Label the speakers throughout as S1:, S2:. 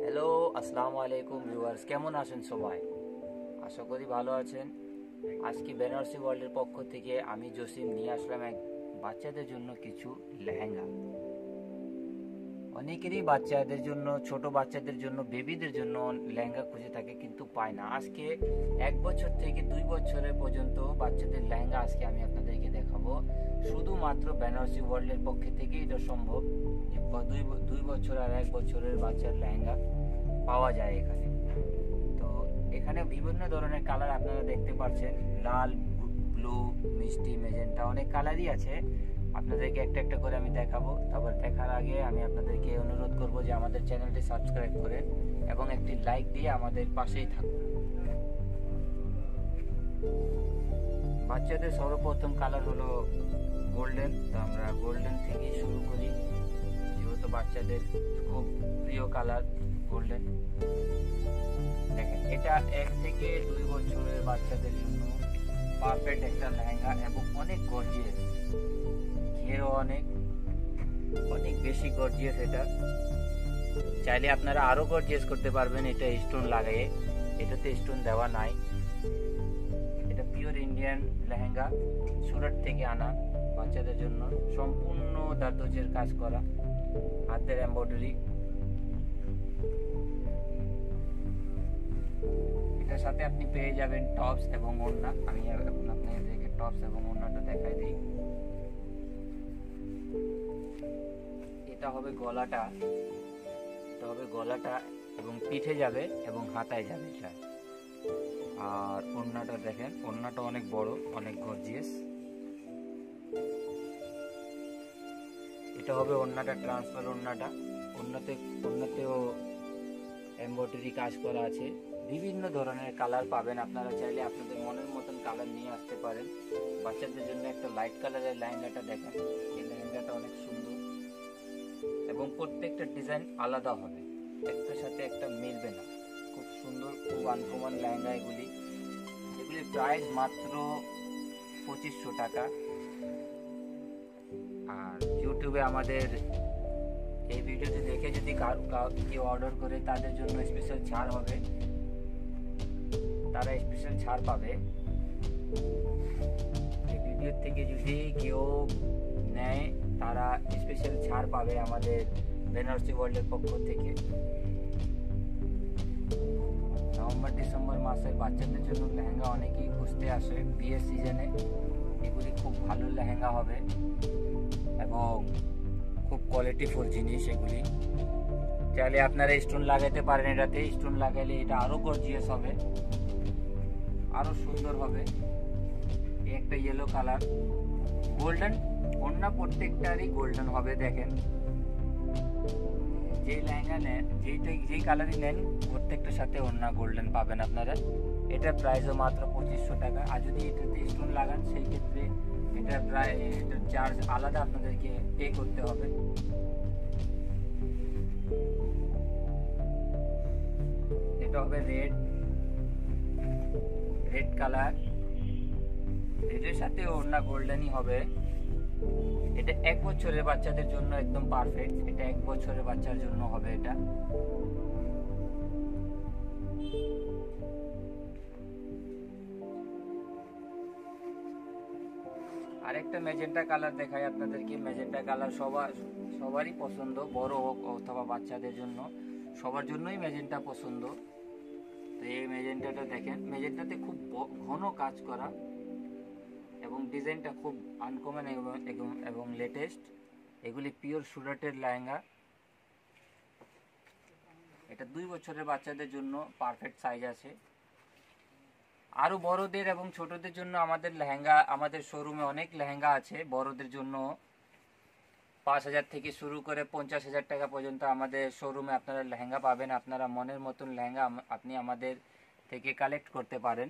S1: Hello, আসসালামু আলাইকুম viewers, কেমন আছেন সবাই? আশা করি ভালো আছেন। আজকে বেনারসি ওয়ার্ল্ডের পক্ষ থেকে আমি জসিম নিয়ে আসলাম এক বাচ্চাদের জন্য কিছু লেহেঙ্গা। অনেকেরই বাচ্চাদের জন্য, ছোট বাচ্চাদের জন্য, বেবিদের জন্য লেহেঙ্গা খুঁজে থাকে কিন্তু পায় না। আজকে 1 বছর থেকে 2 বছরের পর্যন্ত বাচ্চাদের লেহেঙ্গা আজকে আমি আপনাদেরকে দেখাবো। শুধুমাত্র বেনারসি ওয়ার্ল্ডের পক্ষ থেকে এটা সম্ভব যে 2 বছর আর 1 বছরের বাচ্চার লেহেঙ্গা পাওয়া যায় এখানে। তো এখানে বিভিন্ন ধরনের কালার আপনারা দেখতে পাচ্ছেন, লাল, ব্লু, মিষ্টি, মেজেন্টা, অনেক কালারই আছে। আপনাদেরকে একটা একটা করে আমি দেখাবো। তারপর দেখার আগে আমি আপনাদেরকে অনুরোধ করব যে আমাদের চ্যানেলটি সাবস্ক্রাইব করেন এবং একটি লাইক দিয়ে আমাদের পাশেই থাকুন। বাচ্চাদের সর্বপ্রথম কালার হলো গোল্ডেন। তো আমরা গোল্ডেন থেকেই শুরু করি, যেহেতু বাচ্চাদের খুব প্রিয় কালার গোল্ডেন। দেখেন, এটা 1 থেকে 2 বছরের বাচ্চাদের জন্য পারফেক্ট একটা লেহেঙ্গা এবং অনেক গর্জিয়াস, ঘেরও অনেক বেশি গর্জিয়াস। এটা চাইলে আপনারা আরো গর্জিয়াস করতে পারবেন এটা স্টোন লাগাইয়ে। এটাতে স্টোন দেওয়া নাই। এটা পিওর ইন্ডিয়ান লেহেঙ্গা, সুরাট থেকে আনা বাচ্চাদের জন্য। সম্পূর্ণ দারদোজের কাজ করা, হাতের এমব্রয়ডারি। এটার সাথে আপনি পেয়ে যাবেন টপস এবং ওড়না। আমি এখন আপনাদেরকে টপস এবং ওড়নাটা দেখাই দিই। এটা হবে গলাটা এবং পিঠে যাবে এবং হাতায় যাবে এটা। আর ওড়নাটা দেখেন, ওড়নাটা অনেক বড়, অনেক গর্জিয়াস। এটা হবে ওড়নাটা, ট্রান্সফার ওড়নাটা। ওড়নাতেও এমব্রয়ডারি কাজ করা আছে। বিভিন্ন ধরনের কালার পাবেন। আপনারা চাইলে আপনাদের মনের মতন কালার নিয়ে আসতে পারেন। বাচ্চাদের জন্য একটা লাইট কালারের লেহেঙ্গাটা দেখেন। এই লেহেঙ্গাটা অনেক সুন্দর এবং প্রত্যেকটা ডিজাইন আলাদা হবে, একটার সাথে একটা মিলবে না। খুব সুন্দর, খুব আনকমন লেহেঙ্গা এগুলির প্রাইস মাত্র 2500 টাকা। আর ইউটিউবে আমাদের এই ভিডিওটি দেখে যদি কেউ অর্ডার করে, তাদের জন্য স্পেশাল ছাড় হবে, তারা স্পেশাল ছাড় পাবে। এই ভিডিও থেকে যদি কেউ নেয়, তারা স্পেশাল ছাড় পাবে আমাদের বেনারসি ওয়ার্ল্ডের পক্ষ থেকে। নভেম্বর ডিসেম্বর মাসের বাচ্চাদের জন্য লেহেঙ্গা অনেকেই খুঁজতে আসে বিয়ের সিজনে। এগুলি খুব ভালো লেহেঙ্গা হবে এবং খুব কোয়ালিটিফুল জিনিস এগুলি। চাইলে আপনারা স্টোন লাগাইতে পারেন। এটাতে স্টোন লাগাইলে এটা আরো গর্জিয়াস হবে, আরো সুন্দর হবে। একটা ইয়েলো কালার, গোল্ডেন ওড়না, প্রত্যেকটারই গোল্ডেন হবে। দেখেন, যেই লেহেঙ্গা নেন, যেই কালারই নেন, প্রত্যেকটার সাথে ওড়না গোল্ডেন পাবেন আপনারা। এটার প্রাইসও মাত্র 2500 টাকা। আর যদি এটাতে স্টোন লাগান, সেই ক্ষেত্রে এটার চার্জ আলাদা আপনাদেরকে পে করতে হবে। এটা হবে রেড কালার। রেডের সাথে ওড়না গোল্ডেনই হবে। এটা 1 বছরের বাচ্চাদের জন্য একদম পারফেক্ট। এটা 1 বছরের বাচ্চার জন্য হবে এটা। আরেকটা মেজেন্টা কালার দেখাই আপনাদেরকে। মেজেন্টা কালার সবারই পছন্দ, বড় হোক অথবা বাচ্চাদের জন্য, সবার জন্যই মেজেন্টা পছন্দ। তো এই মেজেন্টাটা দেখেন, মেজেন্টাতে খুব ঘন কাজ করা এবং ডিজাইনটা খুব আনকমন এবং লেটেস্ট। এগুলি পিওর সুরাটের লেহেঙ্গা। এটা 2 বছরের বাচ্চাদের জন্য পারফেক্ট সাইজ আছে। আরো বড়দের এবং ছোটদের জন্য আমাদের শোরুমে অনেক লেহেঙ্গা আছে। বড়দের জন্য 5000 থেকে শুরু করে 50,000 টাকা পর্যন্ত আমাদের শোরুমে আপনারা লেহেঙ্গা পাবেন। আপনারা মনের মতন লেহেঙ্গা আপনি আমাদের থেকে কালেক্ট করতে পারেন।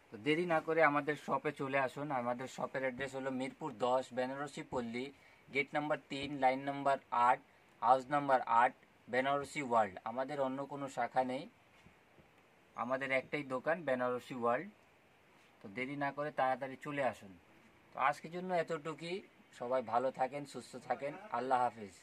S1: তো দেরি না করে আমাদের শপে চলে আসুন। আমাদের শপের অ্যাড্রেস হলো Mirpur 10, Benarasi Palli, gate number 3, line number 8, house number 8, Benarasi world. আমাদের অন্য কোনো শাখা নেই, আমাদের একটাই দোকান, বেনারসি ওয়ার্ল্ড। তো দেরি না করে তাড়াতাড়ি চলে আসুন। তো আজকের জন্য এতটুকুই। সবাই ভালো থাকেন, সুস্থ থাকেন। আল্লাহ হাফিজ।